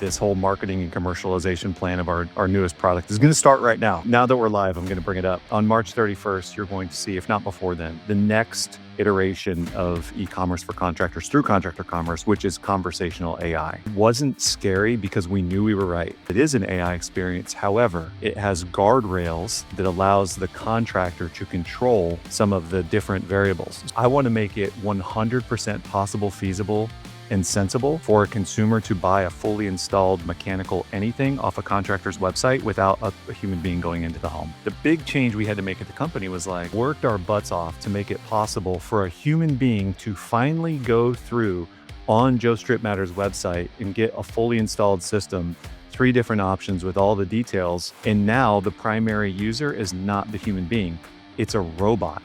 this whole marketing and commercialization plan of our newest product is going to start right now. Now that we're live, I'm going to bring it up. On March 31st, you're going to see, if not before then, the next iteration of e-commerce for contractors through Contractor Commerce, which is conversational AI. It wasn't scary because we knew we were right. It is an AI experience. However, it has guardrails that allows the contractor to control some of the different variables. I want to make it 100% possible, feasible, and sensible for a consumer to buy a fully installed mechanical anything off a contractor's website without a human being going into the home. The big change we had to make at the company was worked our butts off to make it possible for a human being to finally go through on Joe Strip Matters website and get a fully installed system, 3 different options with all the details. And now the primary user is not the human being, it's a robot.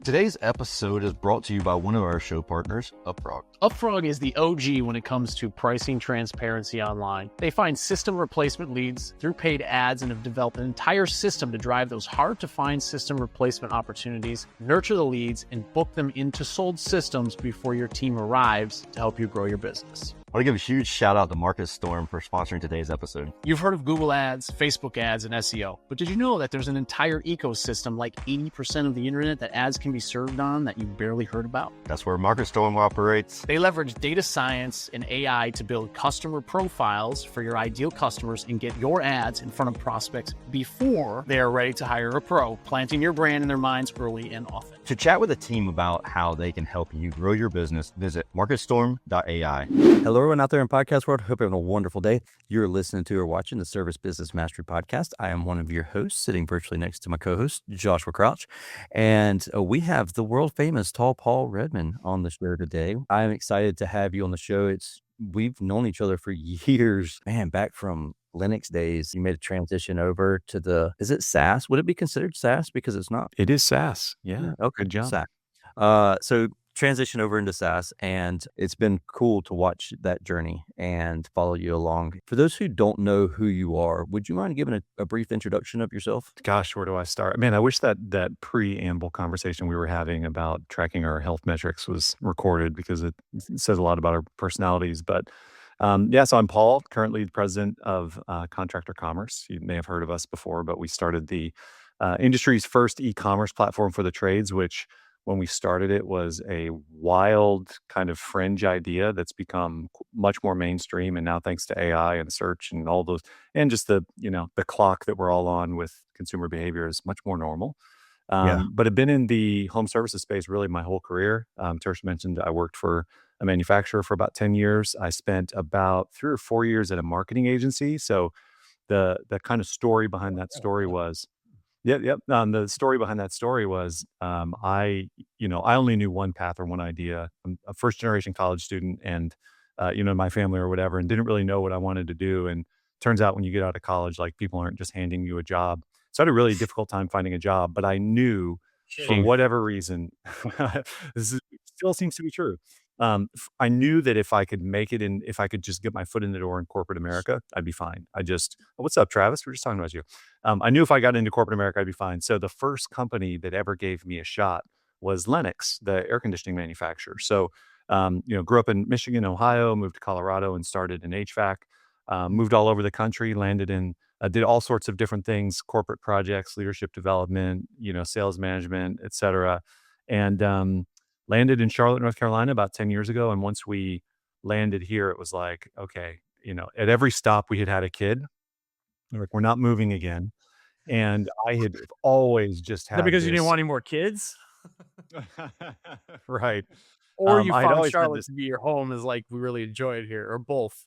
Today's episode is brought to you by one of our show partners, UpFrog. UpFrog is the OG when it comes to pricing transparency online. They find system replacement leads through paid ads and have developed an entire system to drive those hard-to-find system replacement opportunities, nurture the leads, and book them into sold systems before your team arrives to help you grow your business. I want to give a huge shout out to Marcus Storm for sponsoring today's episode. You've heard of Google ads, Facebook ads, and SEO, but did you know that there's an entire ecosystem, like 80% of the internet, that ads can be served on that you barely heard about? That's where Marcus Storm operates. They leverage data science and AI to build customer profiles for your ideal customers and get your ads in front of prospects before they are ready to hire a pro, planting your brand in their minds early and often. To chat with a team about how they can help you grow your business, visit marcusstorm.ai. Hello, everyone out there in podcast world. Hope you're having a wonderful day. You're listening to or watching the Service Business Mastery Podcast. I am one of your hosts, sitting virtually next to my co-host, Joshua Crouch. And we have the world famous tall Paul Redman on the show today. I'm excited to have you on the show. We've known each other for years, man, back from Linux days. You made a transition over to is it SaaS? Would it be considered SaaS? Because it's not. It is SaaS. Yeah. Okay. Good job. SaaS. So transition over into SaaS, and it's been cool to watch that journey and follow you along. For those who don't know who you are, would you mind giving a brief introduction of yourself? Gosh, where do I start? Man, I wish that preamble conversation we were having about tracking our health metrics was recorded, because it says a lot about our personalities. But so I'm Paul, currently the president of Contractor Commerce. You may have heard of us before, but we started the industry's first e-commerce platform for the trades, which when we started it was a wild kind of fringe idea that's become much more mainstream. And now, thanks to AI and search and all those, and just the clock that we're all on with consumer behavior, is much more normal. But I've been in the home services space really my whole career. Tersh mentioned I worked for a manufacturer for about 10 years. I spent about 3 or 4 years at a marketing agency. So the kind of story behind that story was, the story behind that story was, I only knew one path or one idea. I'm a first generation college student, and my family or whatever, and didn't really know what I wanted to do. And turns out when you get out of college, people aren't just handing you a job. So I had a really difficult time finding a job, but I knew for whatever reason, still seems to be true. I knew that if I could make it if I could just get my foot in the door in corporate America, I'd be fine. What's up, Travis? We're just talking about you. I knew if I got into corporate America, I'd be fine. So the first company that ever gave me a shot was Lennox, the air conditioning manufacturer. So, grew up in Michigan, Ohio, moved to Colorado and started in HVAC, moved all over the country, landed in, did all sorts of different things, corporate projects, leadership development, sales management, et cetera. And, landed in Charlotte, North Carolina about 10 years ago. And once we landed here, it was like, okay, at every stop we had a kid. We're not moving again. And I had always just had because you didn't want any more kids? Right. Or you found Charlotte to be your home, is we really enjoy it here, or both?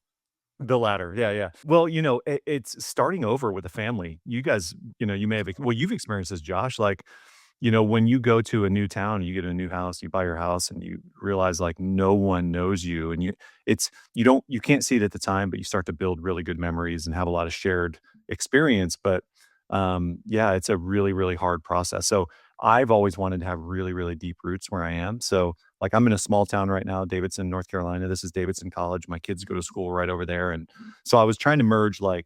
The latter. Yeah. Well, it's starting over with a family. You guys, you may have, you've experienced this, Josh, when you go to a new town, you get a new house, you buy your house, and you realize no one knows you, and you can't see it at the time, but you start to build really good memories and have a lot of shared experience. But it's a really, really hard process. So I've always wanted to have really, really deep roots where I am. So I'm in a small town right now, Davidson, North Carolina. This is Davidson College. My kids go to school right over there. And so I was trying to merge my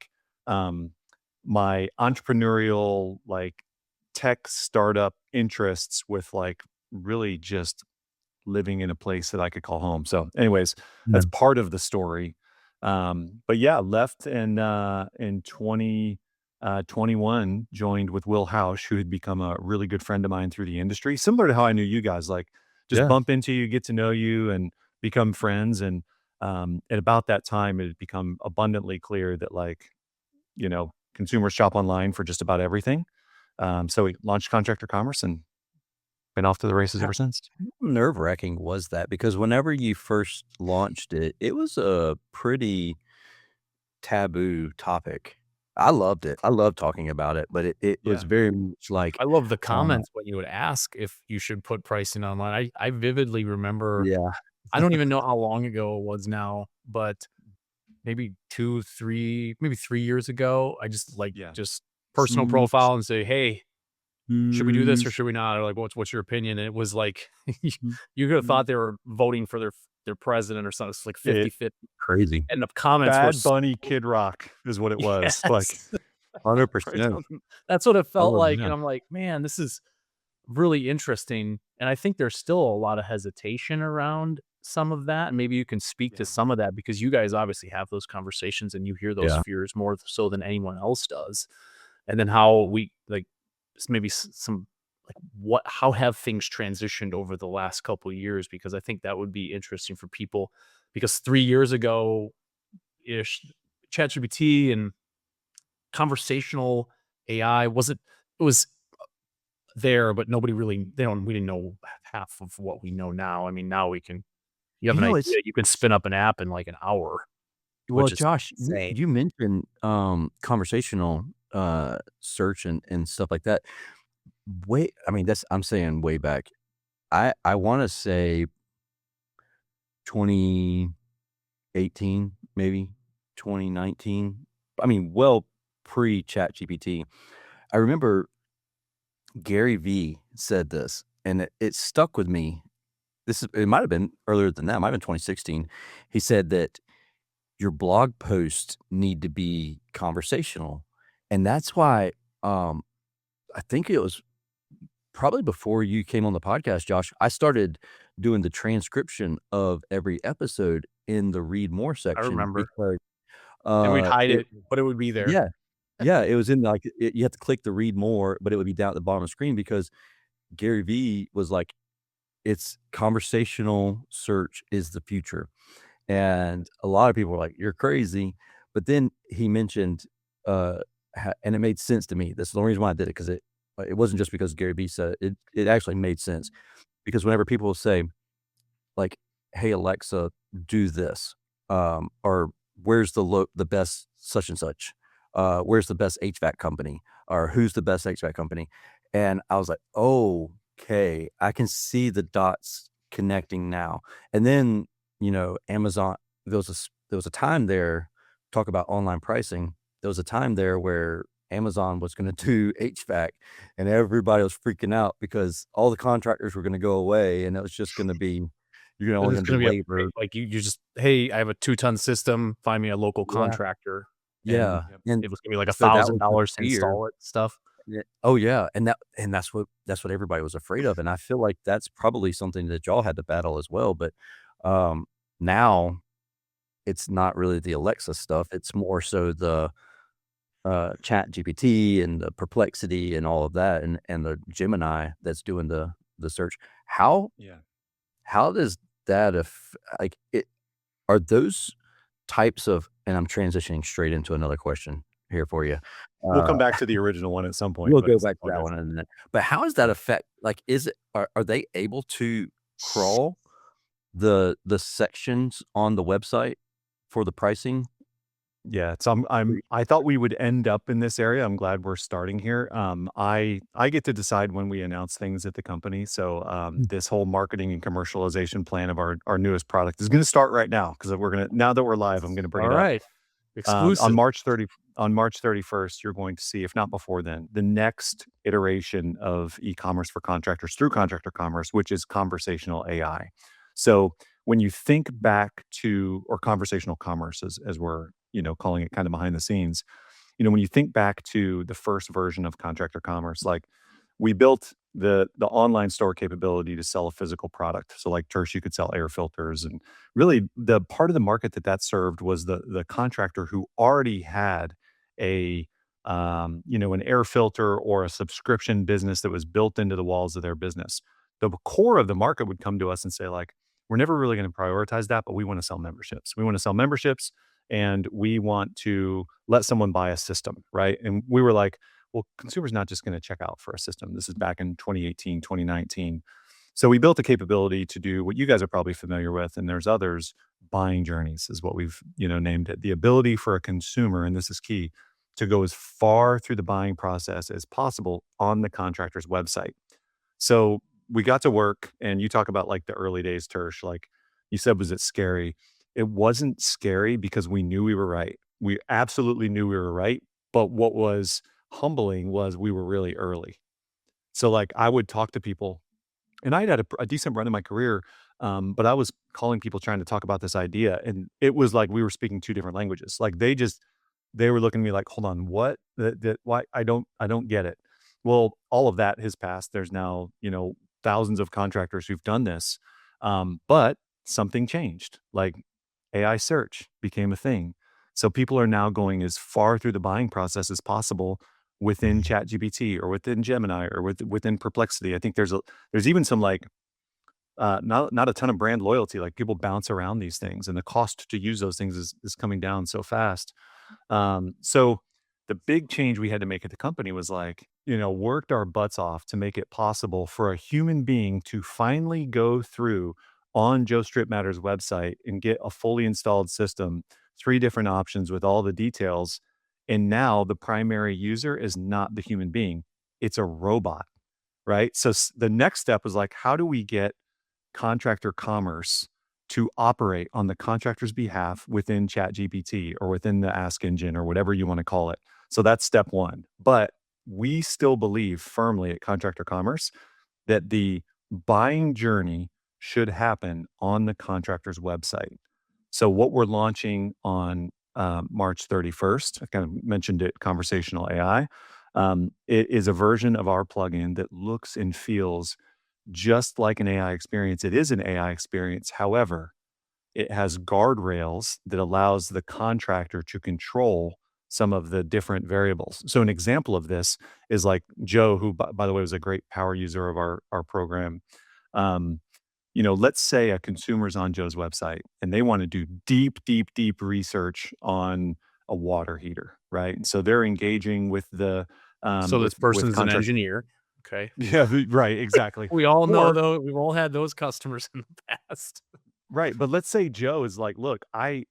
entrepreneurial, tech startup interests with really just living in a place that I could call home. So anyways, that's part of the story. But yeah, left in 2021, joined with Will Hausch, who had become a really good friend of mine through the industry, similar to how I knew you guys, like just Yeah. bump into you, get to know you and become friends. And about that time, it had become abundantly clear that consumers shop online for just about everything. So we launched Contractor Commerce and been off to the races ever since. Nerve-wracking was that? Because whenever you first launched it, it was a pretty taboo topic. I loved it. I loved talking about it, but it was Yeah. very much like, I love the um comments when you would ask if you should put pricing online. I vividly remember, yeah. I don't even know how long ago it was now, but maybe 2, 3, maybe 3 years ago, I just Yeah. just personal Mm, profile and say, "Hey, should we do this mm, or should we not?" Or like, "What's your opinion?" And it was like, mm, you could have mm. thought they were voting for their president or something. It's like It 50-50. Crazy. And the comments were Bad Bunny, Kid Rock is what it was. Like, yes. Right 100%. on. That's what it felt like, and 100%. I'm like, "Man, this is really interesting." And I think there's still a lot of hesitation around some of that, and maybe you can speak to yeah. some of that because you guys obviously have those conversations and you hear those Yeah. fears more so than anyone else does. And then how we maybe some how have things transitioned over the last couple of years, because I think that would be interesting for people, because 3 years ago ish, ChatGPT and conversational AI wasn't, it was there, but nobody really, we didn't know half of what we know now. I mean, now you have You an know, idea, it's you can spin up an app in like an hour, well, which is Josh, insane. you mentioned, conversational, search and stuff like that. I mean, that's I'm saying way back. I wanna say 2018, maybe 2019. I mean, well pre-ChatGPT. I remember Gary Vee said this, and it stuck with me. It might have been earlier than that, it might have been 2016. He said that your blog posts need to be conversational, and that's why, um, I think it was probably before you came on the podcast, Josh, I started doing the transcription of every episode in the read more I section remember. because, And we'd hide it it, but it would be there. yeah, yeah, it was in, like, you have to click the read more, but it would be down at the bottom of the screen because Gary Vee was like, "It's conversational search is the future." And a lot of people were like, "You're crazy." But then he mentioned, uh, and it made sense to me. That's the only reason why I did it, 'cause it wasn't just because Gary Vee said it. It actually made sense because whenever people say, like, "Hey, Alexa, do this," or "Where's the best such and such?" "Where's the best HVAC company?" or "Who's the best HVAC company?" And I was like, "Okay, I can see the dots connecting now." And then, Amazon there was a time there, talk about online pricing, there was a time there where Amazon was gonna do HVAC, and everybody was freaking out because all the contractors were gonna go away, and it was just gonna be you're only It's gonna do gonna be labor. like you just, "Hey, I have a 2-ton system, find me a local Yeah. contractor." And Yeah, Yep. and it was gonna be like so that was the $1,000 to fear. install it, stuff. Yeah. Oh, yeah, and that's what everybody was afraid of, and I feel like that's probably something that y'all had to battle as well, but, um, now it's not really the Alexa stuff, it's more so the, ChatGPT and the Perplexity and all of that and the Gemini that's doing the search. How Yeah. how does that like, are those types of and I'm transitioning straight into another question here for you. We'll Uh come back to the original one at some point, We'll but go it's back to all that good. one in a minute. But how does that affect like, is it are they able to crawl the sections on the website for the pricing? Yeah, so I thought we would end up in this area. I'm glad we're starting here. I get to decide when we announce things at the company. So Mm. this whole marketing and commercialization plan of our newest product is going to start right now because we're gonna now that we're live, I'm going to bring All it up. right. Exclusive. On March 31st, you're going to see, if not before then, the next iteration of e-commerce for contractors through Contractor Commerce, which is conversational AI. So when you think back to, or conversational commerce as we're, calling it kind of behind the scenes, when you think back to the first version of Contractor Commerce, like we built the online store capability to sell a physical product. So like Tersh, you could sell air filters, and really the part of the market that served was the contractor who already had a an air filter or a subscription business that was built into the walls of their business. The core of the market would come to us and say like, we're never really going to prioritize that, but we want to sell memberships. We want to sell memberships, and we want to let someone buy a system, right? And we were like, well, consumers not just going to check out for a system. This is back in 2018, 2019. So we built a capability to do what you guys are probably familiar with, and there's others. Buying journeys is what we've named it. The ability for a consumer, and this is key, to go as far through the buying process as possible on the contractor's website. So we got to work, and you talk about like the early days, Tersh. Like you said, was it scary? It wasn't scary because we knew we were right. We absolutely knew we were right. But what was humbling was we were really early. So like I would talk to people, and I had a decent run in my career, but I was calling people trying to talk about this idea, and it was like we were speaking two different languages. Like they were looking at me like, hold on, what? Why? I don't get it. Well, all of that has passed. There's now thousands of contractors who've done this, but something changed. Like AI search became a thing. So people are now going as far through the buying process as possible within ChatGPT or within Gemini or within Perplexity. I think there's even some like not a ton of brand loyalty. Like people bounce around these things, and the cost to use those things is coming down so fast. So the big change we had to make at the company was like, worked our butts off to make it possible for a human being to finally go through on Joe Strip Matters website and get a fully installed system, 3 different options with all the details. And now the primary user is not the human being, it's a robot, right? So the next step was like, how do we get Contractor Commerce to operate on the contractor's behalf within ChatGPT or within the Ask Engine or whatever you want to call it? So that's step one. But we still believe firmly at Contractor Commerce that the buying journey should happen on the contractor's website. So what we're launching on March 31st, I kind of mentioned it, Conversational AI. It is a version of our plugin that looks and feels just like an AI experience. It is an AI experience. However, it has guardrails that allows the contractor to control some of the different variables. So an example of this is like Joe, who by the way was a great power user of our program. Let's say a consumer's on Joe's website and they want to do deep research on a water heater, right? And so they're engaging with the So this with person's an contract. engineer. Okay. Yeah, right, exactly. We all know Or though, we've all had those customers in the past. right, but let's say Joe is like, look, I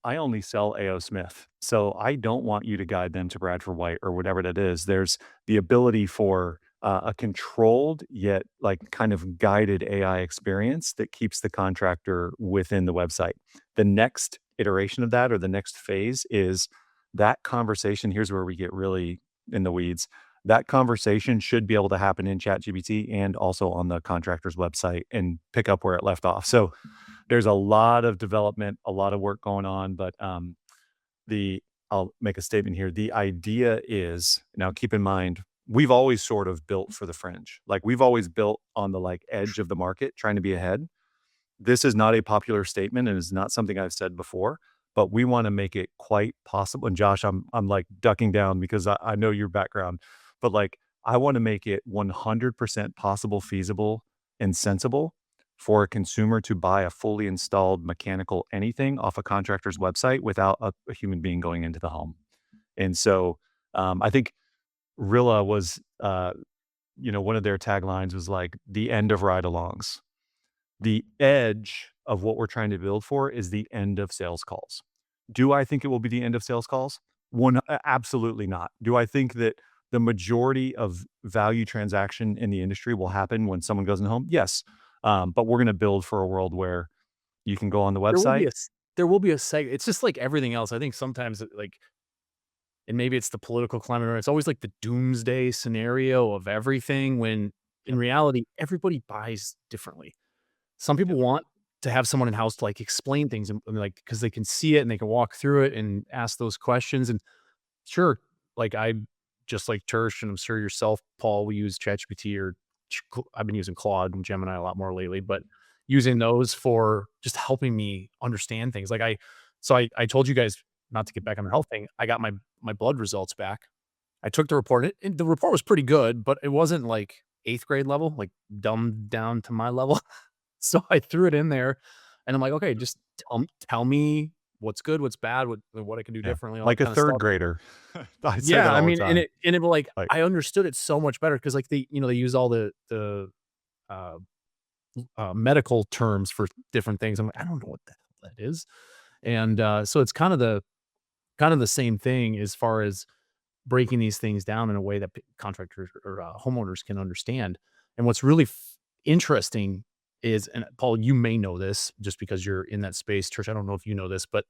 only sell AO Smith, so I don't want you to guide them to Bradford White or whatever that is. There's the ability for a controlled yet like kind of guided AI experience that keeps the contractor within the website. The next iteration of that or the next phase is that conversation. Here's where we get really in the weeds. That conversation should be able to happen in ChatGPT and also on the contractor's website and pick up where it left off. So there's a lot of development, a lot of work going on, but I'll make a statement here. The idea is, now keep in mind, we've always sort of built for the fringe. Like we've always built on the like edge of the market, trying to be ahead. This is not a popular statement and is not something I've said before, but we want to make it quite possible. And Josh, I'm like ducking down because I know your background, but like I want to make it 100% possible, feasible, and sensible for a consumer to buy a fully installed mechanical anything off a contractor's website without a human being going into the home. And so I think Rilla was, one of their taglines was like the end of ride-alongs. The edge of what we're trying to build for is the end of sales calls. Do I think it will be the end of sales calls? Absolutely not. Do I think that the majority of value transaction in the industry will happen when someone goes in the home? Yes. But we're going to build for a world where you can go on the website. There will be a segment. It's just like everything else. I think sometimes like, and maybe it's the political climate, or it's always like the doomsday scenario of everything when in reality, everybody buys differently. Some people want to have someone in house to like explain things and like, cause they can see it and they can walk through it and ask those questions. And sure, like I just like Tersh and I'm sure yourself, Paul, we use ChatGPT or I've been using Claude and Gemini a lot more lately, but using those for just helping me understand things. I told you guys, not to get back on the health thing, I got my blood results back. I took the report. The report was pretty good, but it wasn't like 8th grade level, like dumbed down to my level. So I threw it in there, and I'm like, okay, just tell me what's good, what's bad, what I can do Yeah. differently, all Like that a kind of third stuff. grader. I say Yeah, that I all the mean, and time. it like Like, I understood it so much better because like they use all the uh, medical terms for different things. I'm like, I don't know what the hell that is, and so it's kind of the same thing as far as breaking these things down in a way that contractors or homeowners can understand. And what's really interesting is, and Paul, you may know this just because you're in that space. Tersh, I don't know if you know this, but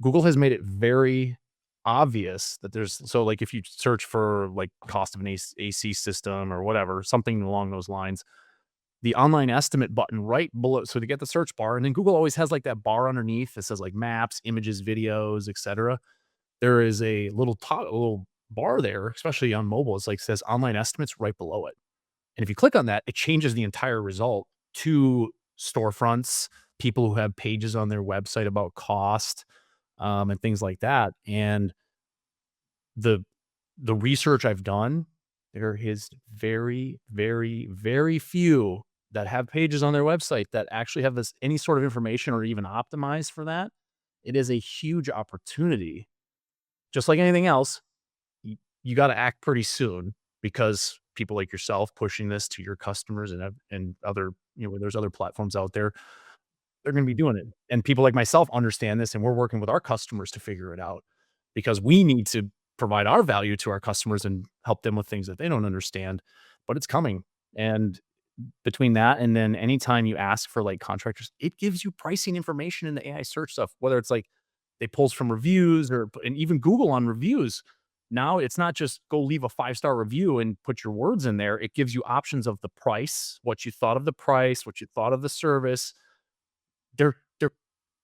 Google has made it very obvious that like if you search for like cost of an AC system or whatever, something along those lines, the online estimate button right below. So to get the search bar, and then Google always has like that bar underneath that says like maps, images, videos, etc. There is a little bar there, especially on mobile. It's like says online estimates right below it. And if you click on that, it changes the entire result to storefronts, people who have pages on their website about cost, and things like that. And the research I've done, there is very, very, very few that have pages on their website that actually have any sort of information or even optimized for that. It is a huge opportunity. Just like anything else, you got to act pretty soon because people like yourself pushing this to your customers and other, there's other platforms out there, they're going to be doing it. And people like myself understand this, and we're working with our customers to figure it out because we need to provide our value to our customers and help them with things that they don't understand, but it's coming. And between that and then anytime you ask for like contractors, it gives you pricing information in the AI search stuff, whether it's like they pulls from reviews and even Google on reviews. Now it's not just go leave a 5-star review and put your words in there. It gives you options of the price, what you thought of the price, what you thought of the service. They're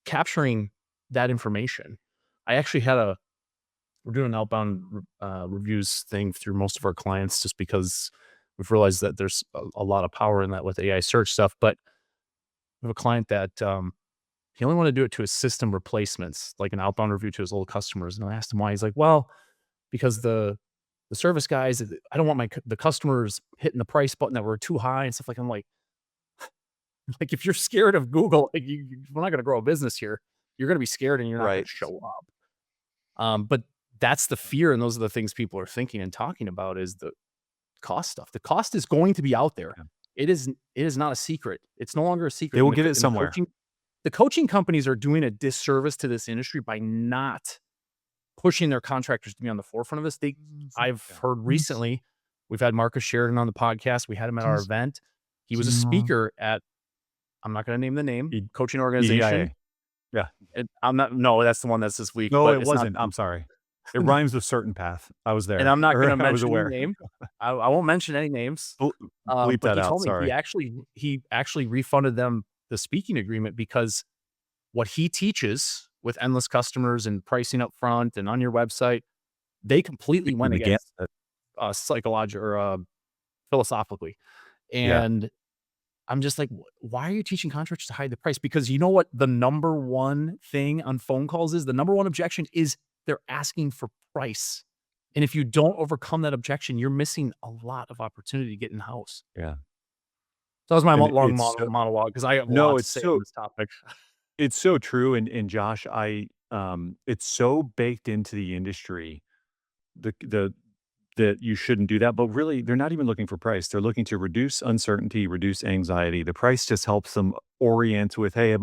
capturing that information. I actually we're doing an outbound reviews thing through most of our clients just because we've realized that there's a lot of power in that with AI search stuff. But we have a client that he only wanted to do it to his system replacements, like an outbound review to his old customers. And I asked him why. He's like, well, because the service guys, I don't want the customers hitting the price button that were too high and stuff like. I'm like if you're scared of Google, like we're not going to grow a business here. You're going to be scared and you're not going right. to show up. But that's the fear, and those are the things people are thinking and talking about is the cost stuff. The cost is going to be out there. Yeah. It is not a secret. It's no longer a secret. They will get it somewhere. The coaching companies are doing a disservice to this industry by not pushing their contractors to be on the forefront of this. I've heard recently, we've had Marcus Sheridan on the podcast. We had him at our event. He was a speaker at, I'm not going to name the name, coaching organization. EIA. Yeah. No, that's the one that's this week. No, it wasn't. I'm sorry. It rhymes with certain path. I was there. And I'm not going to mention any name. I won't mention any names. Bleep that out. Sorry. He actually refunded them the speaking agreement because what he teaches with endless customers and pricing up front and on your website, they completely went against psychology or philosophically. And I'm just like, why are you teaching contractors to hide the price? Because you know what the number one thing on phone calls is? The number one objection is they're asking for price. And if you don't overcome that objection, you're missing a lot of opportunity to get in house. Yeah. So that was my And long it's so- monologue because I have a No, lot to it's say so- on this topic. It's so true. And Josh, it's so baked into the industry, that you shouldn't do that. But really, they're not even looking for price. They're looking to reduce uncertainty, reduce anxiety. The price just helps them orient with, hey,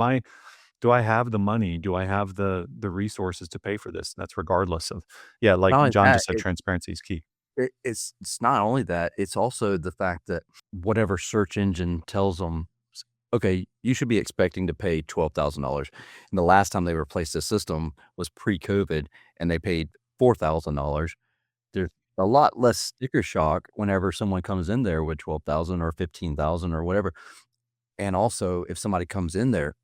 do I have the money? Do I have the resources to pay for this? And that's regardless of, like Not only John that, just said, transparency is key. It's not only that, it's also the fact that whatever search engine tells them, okay, you should be expecting to pay $12,000. And the last time they replaced the system was pre-COVID and they paid $4,000. There's a lot less sticker shock whenever someone comes in there with 12,000 or 15,000 or whatever. And also if somebody comes in there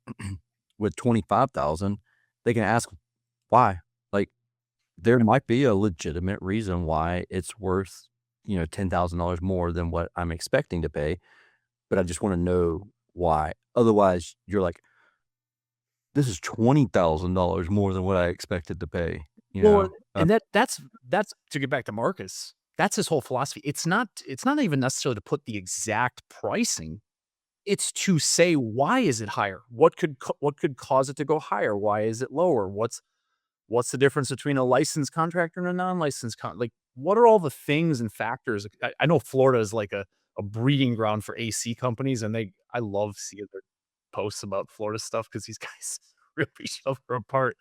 with 25,000, they can ask why. Like there might be a legitimate reason why it's worth, $10,000 more than what I'm expecting to pay, but I just want to know why. Otherwise, you're like, this is $20,000 more than what I expected to pay. Well, and that's to get back to Marcus. That's his whole philosophy. It's not even necessarily to put the exact pricing. It's to say, why is it higher? What could cause it to go higher? Why is it lower? What's the difference between a licensed contractor and a non-licensed like, what are all the things and factors? I know Florida is like a breeding ground for AC companies, and I love seeing their posts about Florida stuff because these guys rip each other apart.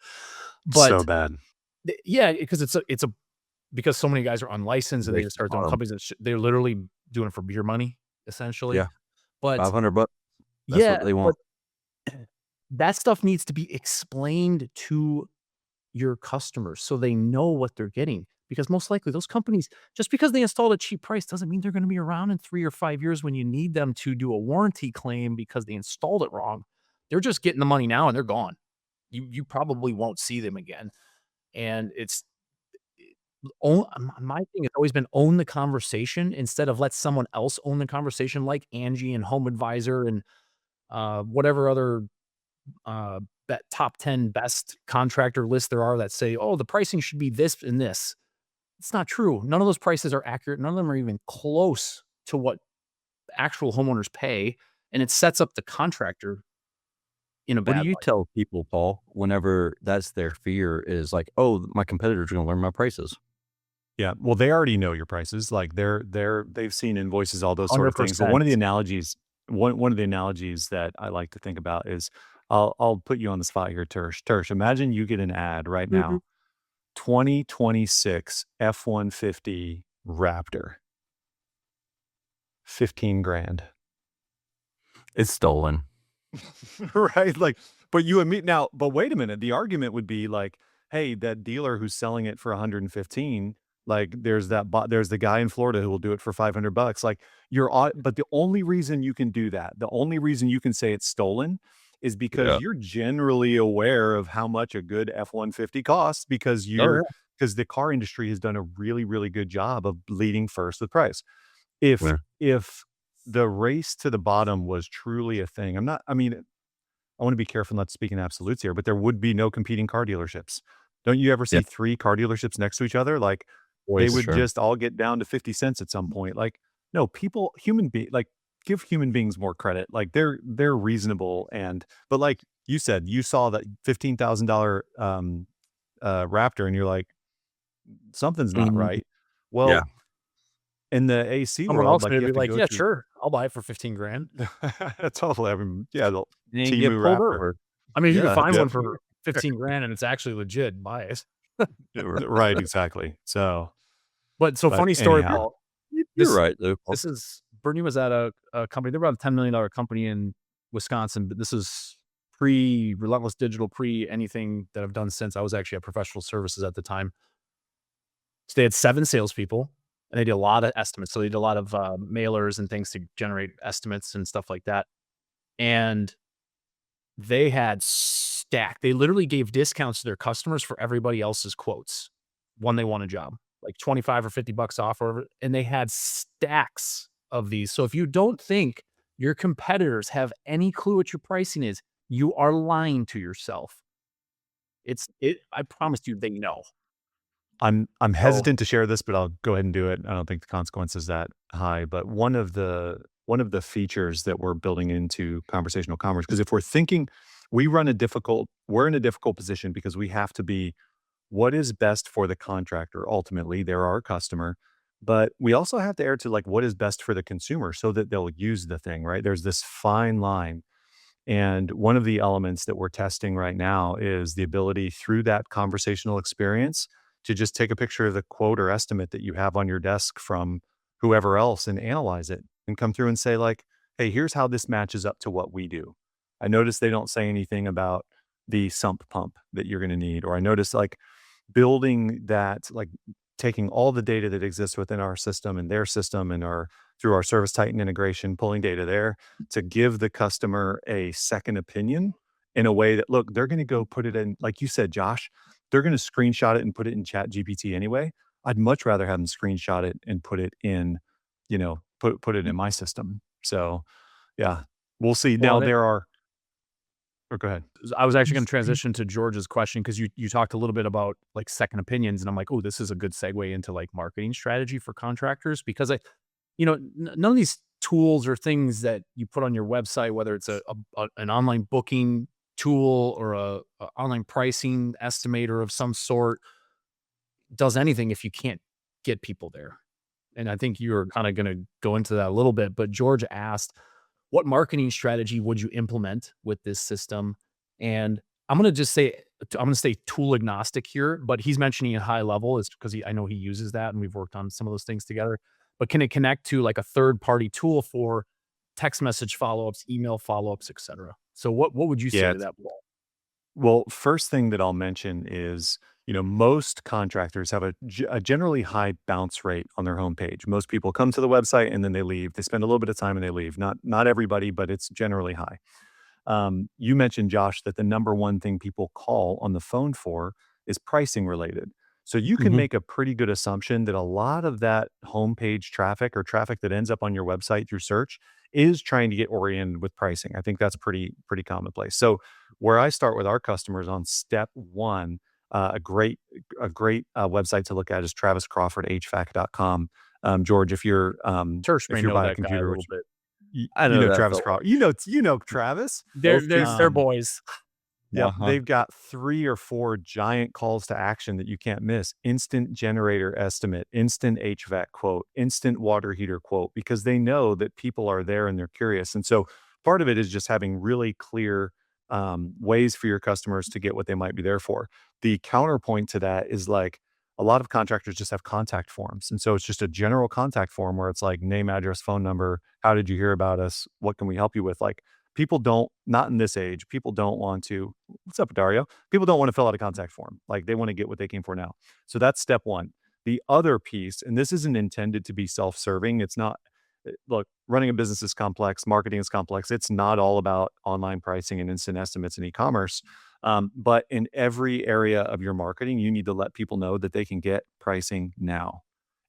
So But bad. yeah, because because so many guys are unlicensed and they Race just to the start doing bottom. companies that they're literally doing it for beer money, essentially. Yeah. But $500. That's yeah, what they but want. that stuff needs to be explained to your customers so they know what they're getting. Because most likely those companies, just because they installed a cheap price doesn't mean they're going to be around in 3 or 5 years when you need them to do a warranty claim because they installed it wrong. They're just getting the money now and they're gone. You probably won't see them again. And my thing has always been own the conversation instead of let someone else own the conversation, like Angie and Home Advisor and whatever other top 10 best contractor lists there are that say, oh, the pricing should be this and this. It's not true. None of those prices are accurate. None of them are even close to what actual homeowners pay. And it sets up the contractor in a What do bad you light. tell people, Paul, whenever that's their fear is like, oh, my competitors are going to learn my prices? Yeah. Well, they already know your prices. Like they've seen invoices, all those sort of things. But 100%. one of the analogies that I like to think about is I'll put you on the spot here, Tersh. Tersh, imagine you get an ad right Mhm. now, 2026 F-150 Raptor, 15 grand. It's stolen. Right? Like, but wait a minute. The argument would be like, hey, that dealer who's selling it for 115, like there's the guy in Florida who will do it for $500. Like but the only reason you can do that, the only reason you can say it's stolen is because Yeah. you're generally aware of how much a good F-150 costs because Oh, yeah. because the car industry has done a really, really good job of leading first with price. If Yeah. if the race to the bottom was truly a thing, I mean, I want to be careful not to speak in absolutes here, but there would be no competing car dealerships. Don't you ever Yeah. see 3 car dealerships next to each other? Like they Always. would Sure. just all get down to 50 cents at some point. Like, no, give human beings more credit. Like they're reasonable but like you said, you saw that $15,000 Raptor and you're like, something's not Mhm. right. Yeah. Well, in the AC Someone world, else like may you be have to like, go yeah, through sure, I'll buy it for 15 grand. totally. I mean, yeah, the And then you get Temu pulled Raptor. over. I mean, if you can Yeah, find yeah. one for 15 grand and it's actually legit, buy it. Right, exactly. So, But so but funny story, anyhow, Paul. You're right, though. Paul. This is Bernie was at a company. They're about a $10 million company in Wisconsin, but this is pre Relentless Digital, pre anything that I've done since. I was actually at professional services at the time. So they had 7 salespeople and they did a lot of estimates. So they did a lot of mailers and things to generate estimates and stuff like that. And they had stacked. They literally gave discounts to their customers for everybody else's quotes when they won a job, like 25 or $50 off, or whatever. And they had stacks of these. So if you don't think your competitors have any clue what your pricing is, you are lying to yourself. I promise you, they know. I'm So hesitant to share this, but I'll go ahead and do it. I don't think the consequence is that high, but one of the features that we're building into conversational commerce, because if we're thinking we're in a difficult position because we have to be what is best for the contractor. Ultimately, they're our customer, but we also have to err to like what is best for the consumer so that they'll use the thing, right? There's this fine line. And one of the elements that we're testing right now is the ability through that conversational experience to just take a picture of the quote or estimate that you have on your desk from whoever else and analyze it and come through and say like, hey, here's how this matches up to what we do. I noticed they don't say anything about the sump pump that you're going to need. Or I noticed like building that, like taking all the data that exists within our system and their system and through our Service Titan integration, pulling data there to give the customer a second opinion in a way that, look, they're going to go put it in, like you said, Josh, they're going to screenshot it and put it in Chat GPT anyway. I'd much rather have them screenshot it and put it in, put it in my system. So yeah, we'll see. Now Well, there are, go ahead. I was actually going to transition to George's question because you talked a little bit about like second opinions, and I'm like, oh, this is a good segue into like marketing strategy for contractors because none of these tools or things that you put on your website, whether it's an online booking tool or a online pricing estimator of some sort, does anything if you can't get people there. And I think you're kind of going to go into that a little bit, but George asked, what marketing strategy would you implement with this system? And I'm going to stay tool agnostic here, but he's mentioning a high level is because I know he uses that and we've worked on some of those things together. But can it connect to like a third party tool for text message follow-ups, email follow-ups, et cetera? So what would you say Yeah. to that, Paul? Well, first thing that I'll mention is, most contractors have a generally high bounce rate on their homepage. Most people come to the website and then they leave. They spend a little bit of time and they leave. Not everybody, but it's generally high. You mentioned, Josh, that the number one thing people call on the phone for is pricing related. So you can Mhm. make a pretty good assumption that a lot of that homepage traffic or traffic that ends up on your website through search is trying to get oriented with pricing. I think that's pretty commonplace. So where I start with our customers on step one, a great website to look at is traviscrawfordhvac.com. George, if you're Tersh may if you're know by a that guy a computer, little which bit. I you know know that Travis fella. Crawford, Travis. They're boys. Yep, Uh-huh. they've got 3 or 4 giant calls to action that you can't miss. Instant generator estimate, instant HVAC quote, instant water heater quote, because they know that people are there and they're curious. And so part of it is just having really clear ways for your customers to get what they might be there for. The counterpoint to that is like a lot of contractors just have contact forms. And so it's just a general contact form where it's like name, address, phone number. How did you hear about us? What can we help you with? Like, people don't, not in this age, people don't want to, what's up, Dario? People don't want to fill out a contact form. Like they want to get what they came for now. So that's step one. The other piece, and this isn't intended to be self-serving. It's not, look, running a business is complex. Marketing is complex. It's not all about online pricing and instant estimates and e-commerce. But in every area of your marketing, you need to let people know that they can get pricing now.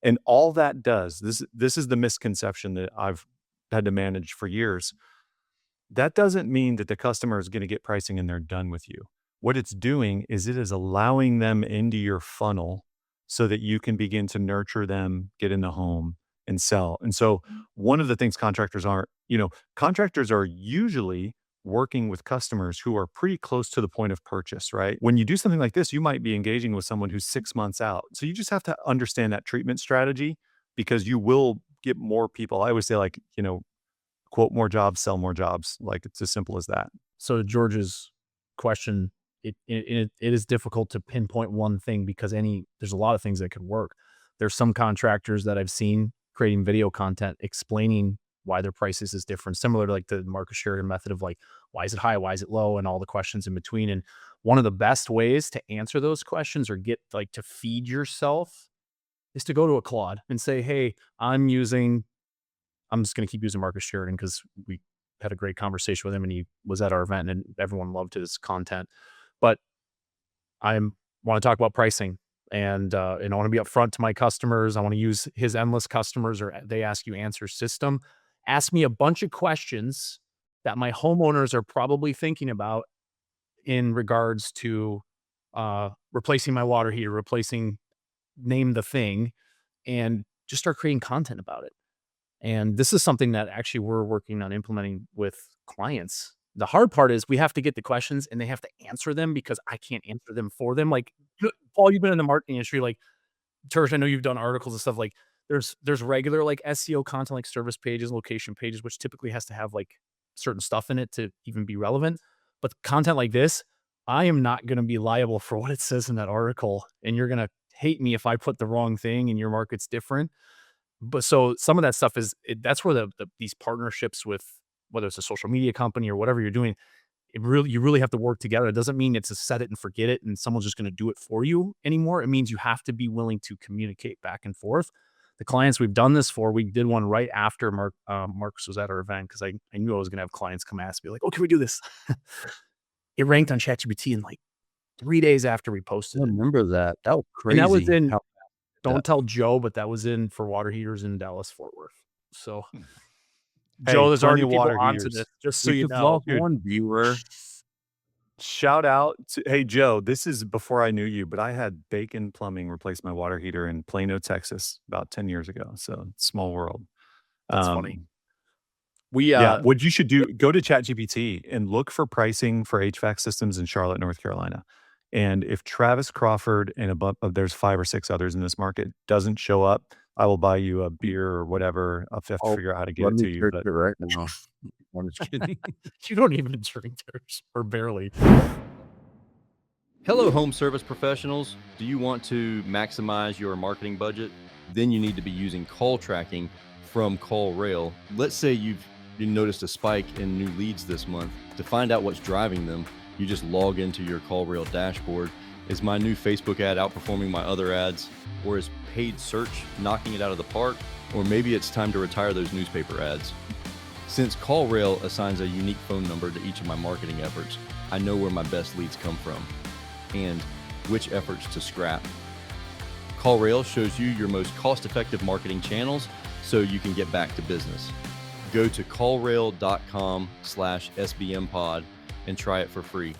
And all that does, this is the misconception that I've had to manage for years. That doesn't mean that the customer is going to get pricing and they're done with you. What it's doing is it is allowing them into your funnel so that you can begin to nurture them, get in the home and sell. And so one of the things contractors are usually working with customers who are pretty close to the point of purchase, right? When you do something like this, you might be engaging with someone who's 6 months out. So you just have to understand that treatment strategy because you will get more people. I always say quote more jobs, sell more jobs. Like it's as simple as that. So George's question, it is difficult to pinpoint one thing because there's a lot of things that could work. There's some contractors that I've seen creating video content explaining why their prices is different, similar to like the Marcus Sheridan method of like, why is it high? Why is it low? And all the questions in between. And one of the best ways to answer those questions or get like to feed yourself is to go to a Claude and say, hey, I'm just going to keep using Marcus Sheridan because we had a great conversation with him and he was at our event and everyone loved his content. But I want to talk about pricing and I want to be upfront to my customers. I want to use his endless customers or they ask you answer system. Ask me a bunch of questions that my homeowners are probably thinking about in regards to replacing my water heater, name the thing, and just start creating content about it. And this is something that actually we're working on implementing with clients. The hard part is we have to get the questions and they have to answer them because I can't answer them for them. Like, Paul, you've been in the marketing industry, like Tersh, I know you've done articles and stuff. Like there's regular like SEO content, like service pages, location pages, which typically has to have like certain stuff in it to even be relevant. But content like this, I am not going to be liable for what it says in that article. And you're going to hate me if I put the wrong thing and your market's different. But so some of that stuff that's where these partnerships with whether it's a social media company or whatever you're doing, you really have to work together. It doesn't mean it's a set it and forget it and someone's just going to do it for you anymore. It means you have to be willing to communicate back and forth. The clients we've done this for, we did one right after Marcus was at our event because I knew I was going to have clients come ask me like, oh, can we do this? It ranked on ChatGPT in like 3 days after we I posted it. remember that. That was And crazy. that was in how Don't tell Joe, but that was in for water heaters in Dallas Fort Worth. So Hey, Joe, there's plenty already of people water onto heaters. this, just so We you just know. lost Dude. one viewer. Shout out to hey Joe, this is before I knew you, but I had Bacon Plumbing replace my water heater in Plano, Texas about 10 years ago. So small world. That's funny. Um, We yeah, what you should do, go to ChatGPT and look for pricing for HVAC systems in Charlotte, North Carolina. And if Travis Crawford and there's 5 or 6 others in this market doesn't show up, I will buy you a beer or whatever. I'll have to Oh, figure out how to get let it me to you. search But it right now. I'm just kidding. you don't even drink Tersh, or barely. Hello, home service professionals. Do you want to maximize your marketing budget? Then you need to be using call tracking from CallRail. Let's say you noticed a spike in new leads this month. To find out what's driving them, you just log into your CallRail dashboard. Is my new Facebook ad outperforming my other ads? Or is paid search knocking it out of the park? Or maybe it's time to retire those newspaper ads. Since CallRail assigns a unique phone number to each of my marketing efforts, I know where my best leads come from and which efforts to scrap. CallRail shows you your most cost-effective marketing channels so you can get back to business. Go to callrail.com/SBMpod and try it for free.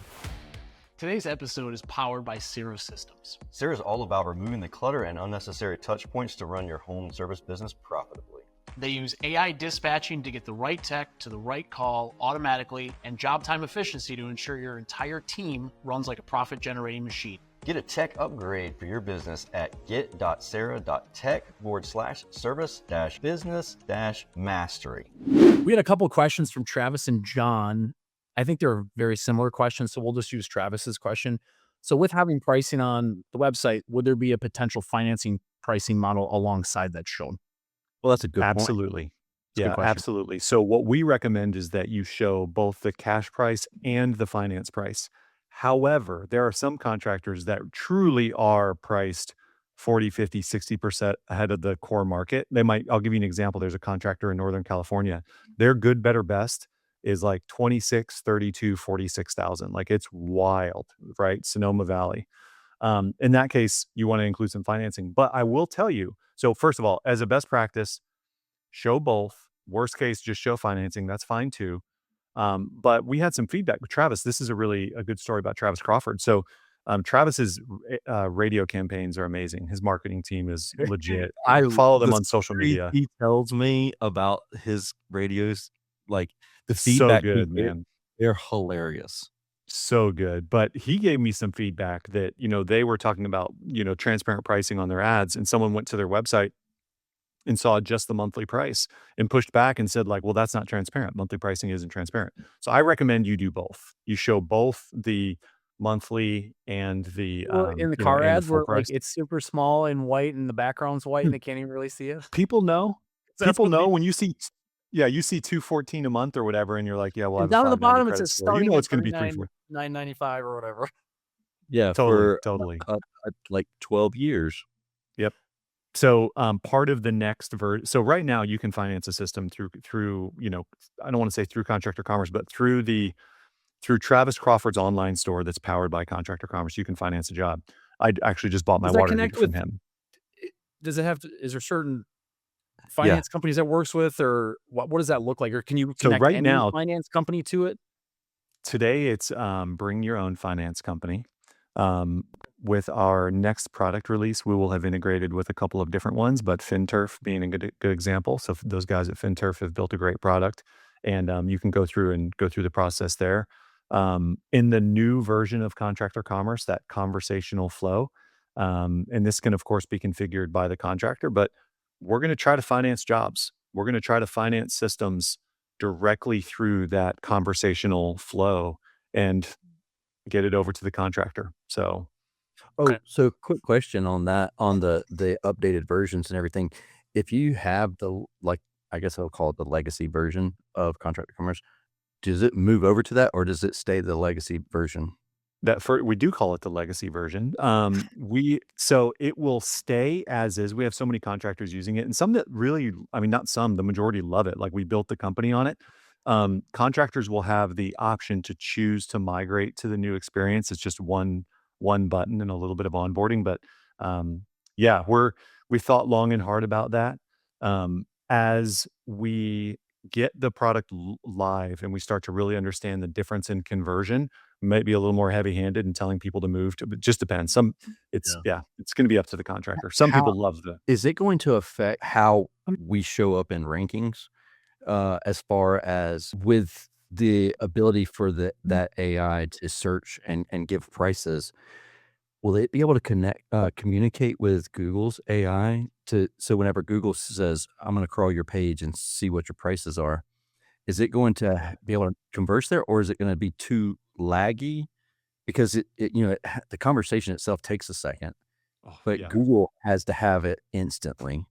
Today's episode is powered by Zero Systems. Sarah is all about removing the clutter and unnecessary touch points to run your home service business profitably. They use AI dispatching to get the right tech to the right call automatically and job time efficiency to ensure your entire team runs like a profit-generating machine. Get a tech upgrade for your business at get.sarah.tech/service-business-mastery. We had a couple questions from Travis and John. I think they're very similar questions, so we'll just use Travis's question. So with having pricing on the website, would there be a potential financing pricing model alongside that shown? Well, that's a good point. absolutely. That's a good Yeah, question. absolutely. So what we recommend is that you show both the cash price and the finance price. However, there are some contractors that truly are priced 40, 50, 60% ahead of the core market. I'll give you an example. There's a contractor in Northern California. Their good, better, best is like 26, 32, 46,000. Like it's wild, right? Sonoma Valley. In that case, you want to include some financing. But I will tell you, so first of all, as a best practice, show both. Worst case, just show financing. That's fine too. But we had some feedback with Travis. This is a good story about Travis Crawford. So Travis's radio campaigns are amazing. His marketing team is legit. I follow them the on social story media. He tells me about his radios, like the So feedback he good, gave, man. they're hilarious. So good. But he gave me some feedback that, they were talking about, transparent pricing on their ads, and someone went to their website and saw just the monthly price and pushed back and said like, well, that's not transparent. Monthly pricing isn't transparent. So I recommend you do both. You show both the monthly and the, in the you know, car and the ads full where price. like it's super small and white and the background's white and they can't even really see it. People know. That's People what know they- when you see, you see $214 a month or whatever, and you're like, yeah, well, I And have down a at the 590 bottom it credit says score. You starting know at it's going to be 340. $9.95 or whatever. Yeah, Totally. for like 12 years. Yep. So part of the next so right now you can finance a system through I don't want to say through Contractor Commerce, but through Travis Crawford's online store that's powered by Contractor Commerce. You can finance a job. I actually just bought my Does that water connect heater from with- him. Is there certain finance companies that works with, or what does that look like? Or can you So connect right any now- finance company to it? Today it's bring your own finance company. With our next product release, we will have integrated with a couple of different ones, but FinTurf being a good example. So those guys at FinTurf have built a great product, and you can go through the process there. In the new version of Contractor Commerce, that conversational flow, and this can of course be configured by the contractor, but we're going to try to finance jobs. We're going to try to finance systems directly through that conversational flow and get it over to the contractor. So So quick question on that, on the updated versions and everything. If you have I guess I'll call it the legacy version of Contractor Commerce, does it move over to that, or does it stay the legacy version? we do call it the legacy version. So it will stay as is. We have so many contractors using it, and some that really, not some, the majority love it. Like we built the company on it. Contractors will have the option to choose to migrate to the new experience. It's just one button and a little bit of onboarding, but Yeah, we thought long and hard about that. As we get the product live and we start to really understand the difference in conversion, we might be a little more heavy-handed in telling people to move to, but just depends. It's going to be up to the contractor. Some How people love the is it going to affect how we show up in rankings, as far as with the ability for that AI to search and give prices? Will it be able to communicate with Google's AI so whenever Google says, "I'm going to crawl your page and see what your prices are," is it going to be able to converse there, or is it going to be too laggy? Because the conversation itself takes a second, oh, but yeah. Google has to have it instantly. Yeah.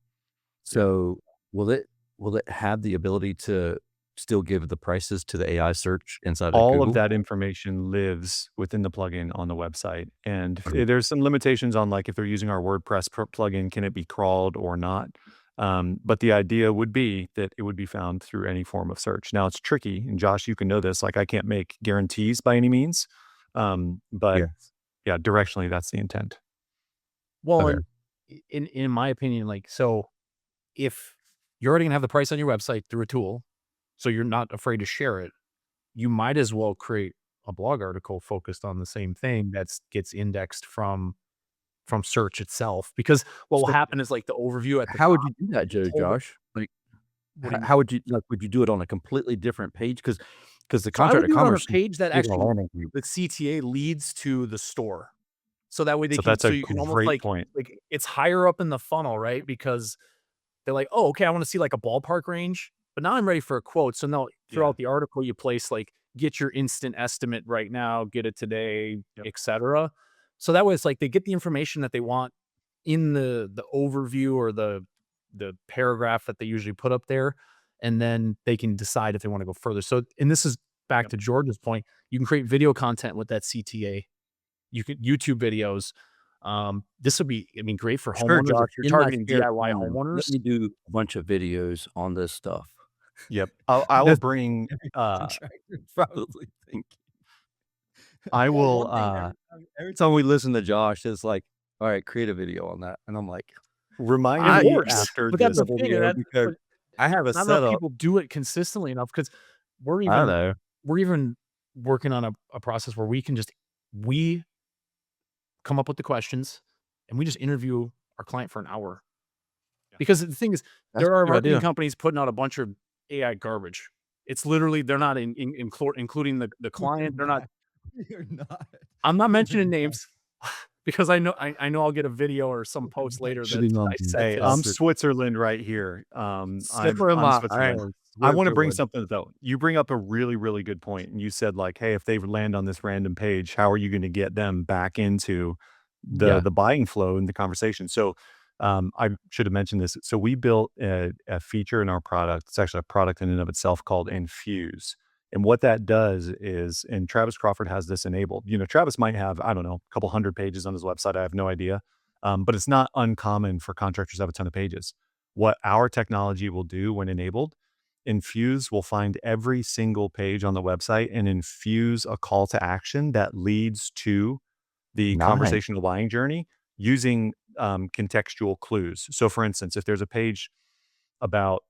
So will it have the ability to still give the prices to the AI search inside of All of Google? that information lives within the plugin on the website, and there's some limitations on, like, if they're using our WordPress plugin, can it be crawled or not? But the idea would be that it would be found through any form of search. Now, it's tricky, and Josh, you can know this, like, I can't make guarantees by any means, but Yeah. yeah, directionally, that's the intent. Well, Okay. and in my opinion, like, so if you're already gonna have the price on your website through a tool, so you're not afraid to share it, you might as well create a blog article focused on the same thing that gets indexed from search itself. Because what will So happen is, like, the overview at the how would top, you do that, total Josh? Like, what do you mean? how would you would you do it on a completely different page? Because the So I would Contractor do it on a Commerce page that created a actually landing page. the CTA leads to the store. So that way they So can that's a so you can almost great point. like it's higher up in the funnel, right? Because they're like, "Oh, okay, I wanna see, like, a ballpark range, but now I'm ready for a quote." So now Yeah. throughout the article, you place, like, "Get your instant estimate right now, get it today," Yep. etcetera. So that way it's like they get the information that they want in the overview or the paragraph that they usually put up there, and then they can decide if they wanna go further. So and this is back Yep. to George's point, you can create video content with that CTA. You could YouTube videos. This would be, I mean, great for Sure, homeowners if Josh. you're In my targeting spare DIY time, let homeowners. me do a bunch of videos on this stuff. Yep. I will That's bring, every uh contractor probably think. I Well, will, one thing every time we listen to Josh, it's like, "All right, create a video on that," and I'm like, remind It "I me works, after but that's this. the create a thing, and video that because but I have a not enough setup." people do it consistently enough because we're I even know. we're even working on a process where we come up with the questions, and we just interview our client for an hour. Yeah. Because the thing is, That's there a are good marketing idea. companies putting out a bunch of AI garbage. It's literally they're not including the client. They're not. You're not. I'm not You're mentioning not. names because I know I'll get a video or some post later that Shitting on dissect Hey, I'm this. Switzerland right here. Slipper in I'm my Switzerland. hands, I want to bring Switzerland. something though. You bring up a really, really good point, and you said, like, "Hey, if they land on this random page, how are you going to get them back into Yeah. the buying flow and the conversation?" So, I should have mentioned this. So we built a feature in our product. It's actually a product in and of itself called Infuse. And what that does is, and Travis Crawford has this enabled. Travis might have, I don't know, a couple hundred pages on his website. I have no idea. But it's not uncommon for contractors to have a ton of pages. What our technology will do when enabled, Infuse will find every single page on the website and infuse a call to action that leads to the Nice. conversational buying journey using contextual clues. So, for instance, if there's a page about,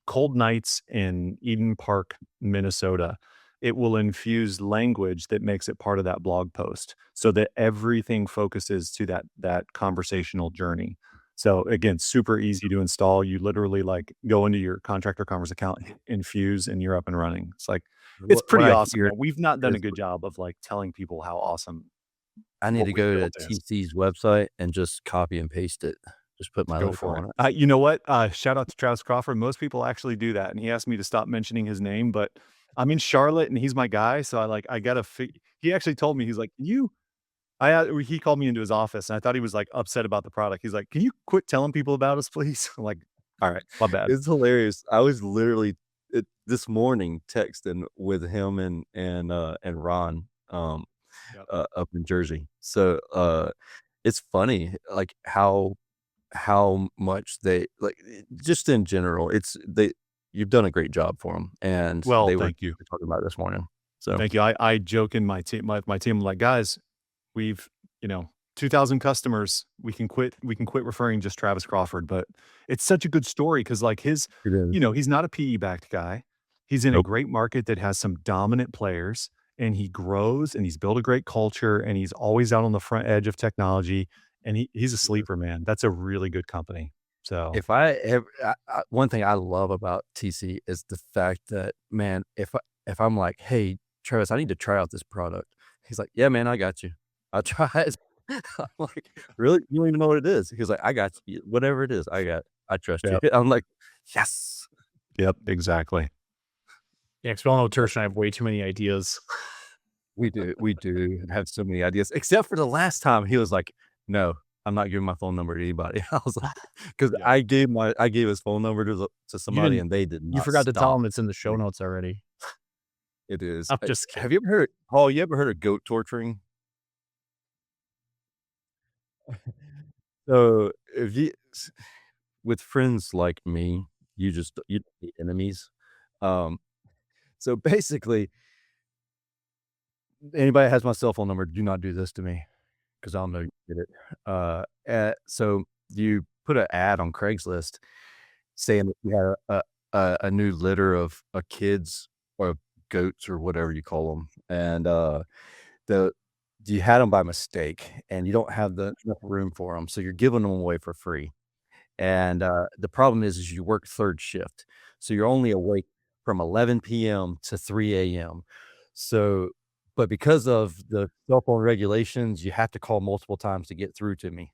cold nights in Eden Park, Minnesota, it will infuse language that makes it part of that blog post so that everything focuses to that conversational journey. So again, super easy to install. You literally, like, go into your Contractor Commerce account, hit Infuse, and you're up and running. It's like, it's What pretty I awesome. hear Man. We've not done a is good job of, like, telling people how awesome I need what to we've go to built is. TC's website and just copy and paste it. Just put my Go logo for it. on it. You know what? Shout out to Travis Crawford. Most people actually do that, and he asked me to stop mentioning his name, but I'm in Charlotte, and he's my guy, so I gotta. He actually told me, he's like, "Can you?" He called me into his office, and I thought he was, like, upset about the product. He's like, "Can you quit telling people about us, please?" I'm like, "All right, my bad." It's hilarious. I was literally this morning texting with him and Ron Yep. up in Jersey. So it's funny like how much they like just in general. You've done a great job for them, and Well, they were thank you. talking about it this morning. So Thank you. I joke in my team, I'm like, "Guys, we've, you know, 2,000 customers. We can quit referring just Travis Crawford, but it's such a good story because like It is. he's not a PE backed guy. He's in a Nope. great market that has some dominant players and he grows and he's built a great culture and he's always out on the front edge of technology and he's a sleeper, man. That's a really good company. So If I ever, one thing I love about TC is the fact that, man, if I'm like, hey, Travis, I need to try out this product. He's like, yeah, man, I got you. I'll try it. I'm like, really? You don't even know what it is? He's like, I got you. Whatever it is, I trust you. Yep. I'm like, yes. Yep, exactly. Yeah, because we all know Tersh and I have way too many ideas. We do have so many ideas, except for the last time he was like, no, I'm not giving my phone number to anybody. I was like, because Yeah. I gave his phone number to somebody didn't- and they did not. You forgot to tell stop. him it's in the show notes already. It is. I'm just kidding. Have you ever heard, Paul? You ever heard of goat torturing? So if you, with friends like me, you don't need enemies. Um, so basically, anybody that has my cell phone number, do not do this to me because I'll know you did it. So you put an ad on Craigslist saying that you had a new litter of kids or goats or whatever you call them, and the you had them by mistake, and you don't have enough room for them, so you're giving them away for free. And the problem is you work third shift, so you're only awake from 11 p.m. to 3 a.m. So, but because of the cell phone regulations, you have to call multiple times to get through to me.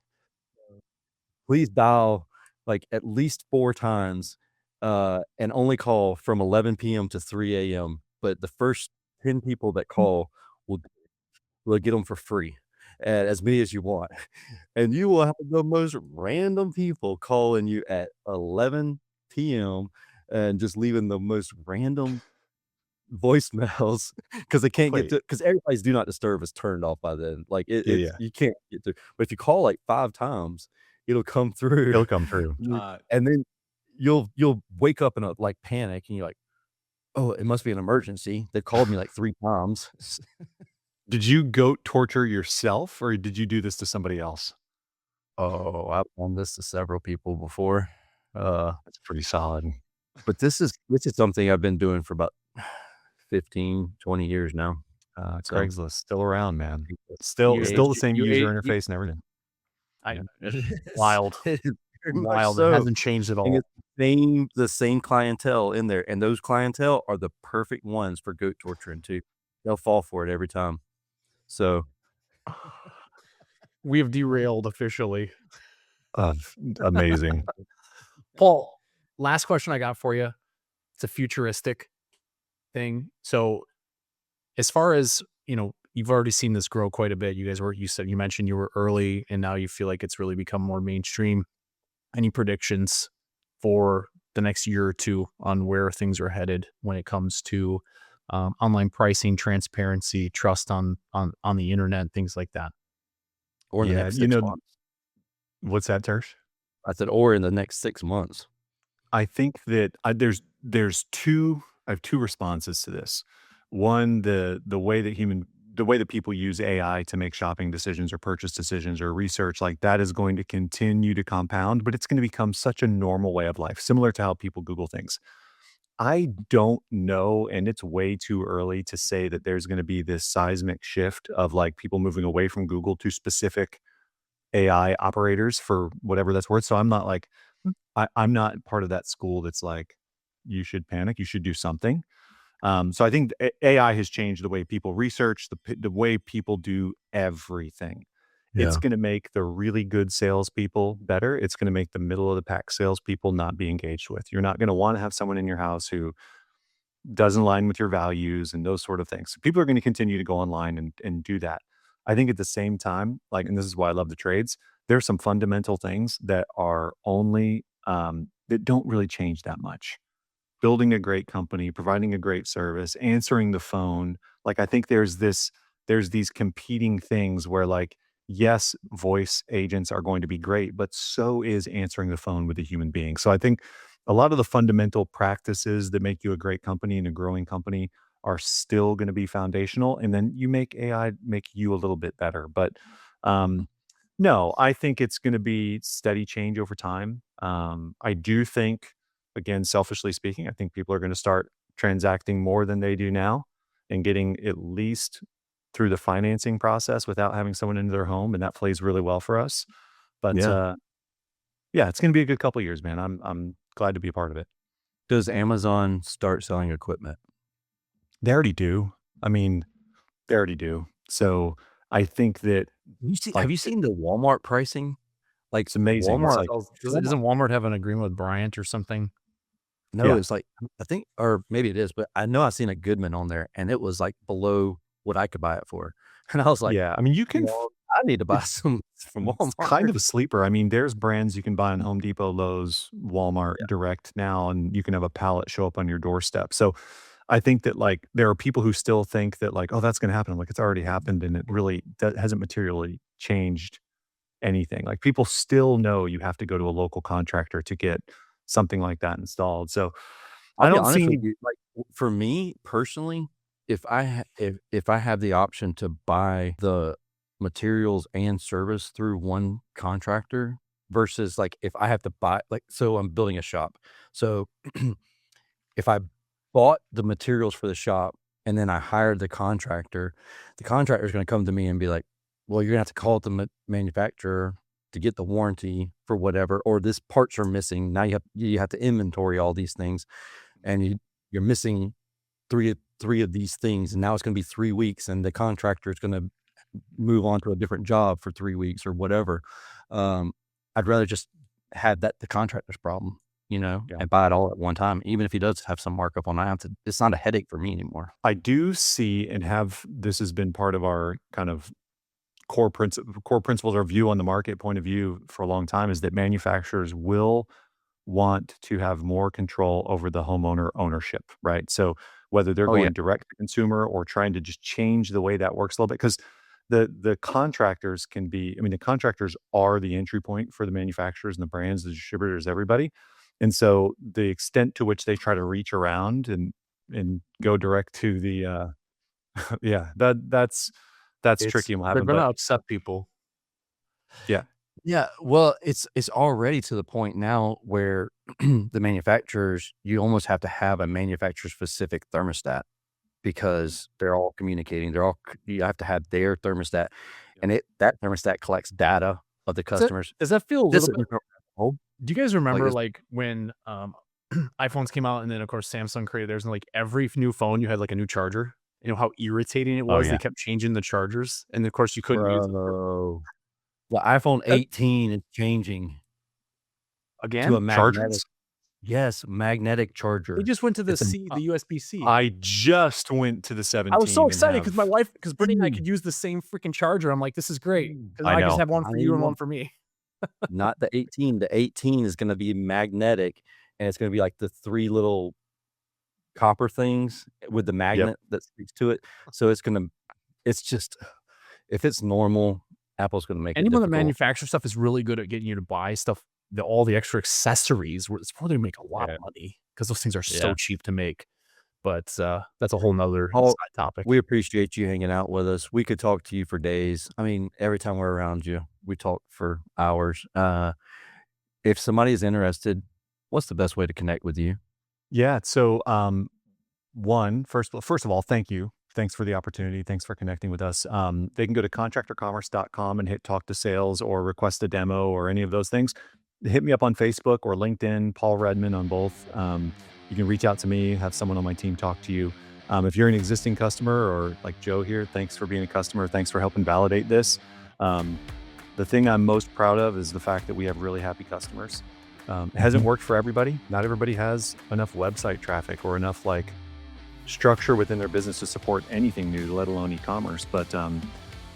Please dial like at least 4 times, and only call from 11 p.m. to 3 a.m. But the first 10 people that call will get them for free, and as many as you want. And you will have the most random people calling you at 11 p.m. and just leaving the most random voicemails because they can't get Wait. to, because everybody's do not disturb is turned off by then. Like Yeah, it's yeah. you can't get to. But if you call like 5 times, it'll come through. It'll come through. And then you'll wake up in a like panic and you're like, oh, it must be an emergency. They called me like 3 times. Did you goat torture yourself or did you do this to somebody else? Oh, I've done this to several people before. That's pretty solid. But this is something I've been doing for about 15, 20 years now. So Craigslist still around, man. You Still aged- the same you user aged- interface and everything. I wild, It is very much wild. so. It hasn't changed at And all. it's the same clientele in there, and those clientele are the perfect ones for goat torturing too. They'll fall for it every time. So We have derailed officially. Amazing. Paul, last question I got for you. It's a futuristic thing. So as far as, you've already seen this grow quite a bit. You mentioned you were early and now you feel like it's really become more mainstream. Any predictions for the next year or two on where things are headed when it comes to online pricing, transparency, trust on the internet, things like that? or in the Yeah, next 6 months. What's that, Tersh? I said, or in the next 6 months. I think that there's two. I have two responses to this. One, the way that people use AI to make shopping decisions or purchase decisions or research, like that is going to continue to compound, but it's going to become such a normal way of life, similar to how people Google things. I don't know, and it's way too early to say that there's going to be this seismic shift of like people moving away from Google to specific AI operators for whatever that's worth. So I'm not like, I'm not part of that school that's like, you should panic, you should do something. So I think AI has changed the way people research, the way people do everything. It's Yeah. going to make the really good salespeople better. It's going to make the middle of the pack salespeople not be engaged with. You're not going to want to have someone in your house who doesn't align with your values and those sort of things. So people are going to continue to go online and do that. I think at the same time, like, and this is why I love the trades, there's some fundamental things that are only that don't really change that much. Building a great company, providing a great service, answering the phone. Like I think there's these competing things where like, yes, voice agents are going to be great, but so is answering the phone with a human being. So I think a lot of the fundamental practices that make you a great company and a growing company are still going to be foundational. And then you make AI make you a little bit better. But No, I think it's going to be steady change over time. I do think, again, selfishly speaking, I think people are going to start transacting more than they do now and getting at least through the financing process without having someone into their home, and that plays really well for us. But Yeah. yeah, it's going to be a good couple of years, man. I'm glad to be a part of it. Does Amazon start selling equipment? They already do. I mean, they already do. So I think that Have like you seen the Walmart pricing? Like it's amazing. It's Walmart, like Doesn't Walmart have an agreement with Bryant or something? no, yeah, it's like I think, or maybe it is, but I know I've seen a Goodman on there, and it was like below what I could buy it for, and I was like, yeah. I mean, you can. well, I need to buy It's some from it's kind Walmart. of a sleeper. I mean, there's brands you can buy on Home Depot, Lowe's, Walmart direct now, and you can have a pallet show up on your doorstep. So I think that like there are people who still think that like, oh, that's going to happen. I'm like, it's already happened, and it really hasn't materially changed anything. Like people still know you have to go to a local contractor to get something like that installed. So I'll I be don't see honest with any. you, like for me personally, if I have the option to buy the materials and service through one contractor versus like if I have to buy like so I'm building a shop. So if I bought the materials for the shop and then I hired the contractor is going to come to me and be like, well, you're going to have to call the manufacturer to get the warranty for whatever, or this parts are missing. Now you have to inventory all these things, and you're missing three of these things, and now it's going to be 3 weeks, and the contractor is going to move on to a different job for 3 weeks or whatever. I'd rather just have the contractor's problem, Yeah. and buy it all at one time. Even if he does have some markup on, it's not a headache for me anymore. I do see and have this has been part of our kind of core principles, our view on the market point of view for a long time is that manufacturers will want to have more control over the homeowner ownership, right? So whether they're Oh yeah. going direct to consumer or trying to just change the way that works a little bit, because the contractors can be, I mean, the contractors are the entry point for the manufacturers and the brands, the distributors, everybody. And so the extent to which they try to reach around and go direct to the yeah, that's tricky and will They're happen. gonna But upset people. yeah, Yeah, well, it's already to the point now where the manufacturers, you almost have to have a manufacturer specific thermostat because they're all communicating. You have to have their thermostat, and that thermostat collects data of the customers. Does that feel a This little is bit? old. Do you guys remember it's- like when iPhones came out and then of course Samsung created theirs and like every new phone you had like a new charger? You know how irritating it oh was? yeah, They kept changing the chargers and of course you couldn't use them Bro, the iPhone That- 18 is changing to a again. magnetic. chargers. Yes, magnetic charger. They just went to the It's an- the USB-C. I just went to the 17. I was so and excited because have- because Brittany and I could use the same freaking charger. I'm like, this is great. Because I I just know. have one I for you and know. one for me. Not the 18. The 18 is going to be magnetic, and it's going to be like the 3 little copper things with the magnet that sticks to it. So it's just, if it's normal, Apple's going to make it Anyone that difficult. manufactures stuff is really good at getting you to buy stuff, all the extra accessories. It's probably gonna make a lot of money because those things are so Yeah. cheap to make. But that's a whole nother Paul, side topic. We appreciate you hanging out with us. We could talk to you for days. I mean, every time we're around you, we talk for hours. If somebody is interested, what's the best way to connect with you? Yeah. So, first of all, thank you. Thanks for the opportunity. Thanks for connecting with us. They can go to contractorcommerce.com and hit talk to sales or request a demo or any of those things. Hit me up on Facebook or LinkedIn, Paul Redman on both. You can reach out to me, have someone on my team talk to you. If you're an existing customer or like Joe here, thanks for being a customer. Thanks for helping validate this. The thing I'm most proud of is the fact that we have really happy customers. It hasn't worked for everybody. Not everybody has enough website traffic or enough like structure within their business to support anything new, let alone e-commerce. But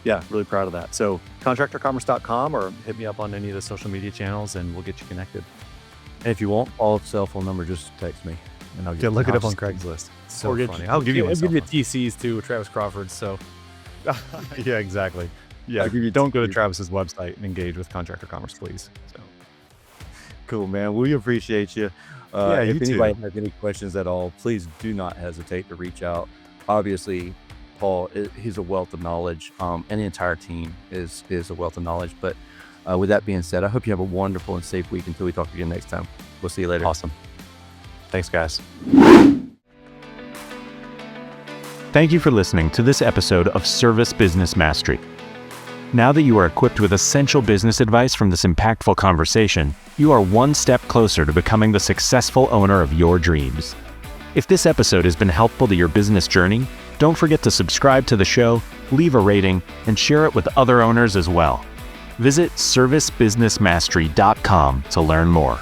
yeah, really proud of that. So contractorcommerce.com or hit me up on any of the social media channels and we'll get you connected. And if you want Paul's cell phone number, just text me and I'll Yeah, look it up on just- Craigslist. It's so Or get- funny. I'll give you my I'll cell give you phone. TCs too, Travis Crawford. So Yeah, exactly. Yeah, I'll give you don't go to TCs. Travis's website and engage with Contractor Commerce, please. So Cool, man. We appreciate you. Yeah, if you too. anybody has any questions at all, please do not hesitate to reach out. Obviously, Paul, he's a wealth of knowledge, and the entire team is a wealth of knowledge. But With that being said, I hope you have a wonderful and safe week until we talk again next time. We'll see you later. Awesome. Thanks, guys. Thank you for listening to this episode of Service Business Mastery. Now that you are equipped with essential business advice from this impactful conversation, you are one step closer to becoming the successful owner of your dreams. If this episode has been helpful to your business journey, don't forget to subscribe to the show, leave a rating, and share it with other owners as well. Visit servicebusinessmastery.com to learn more.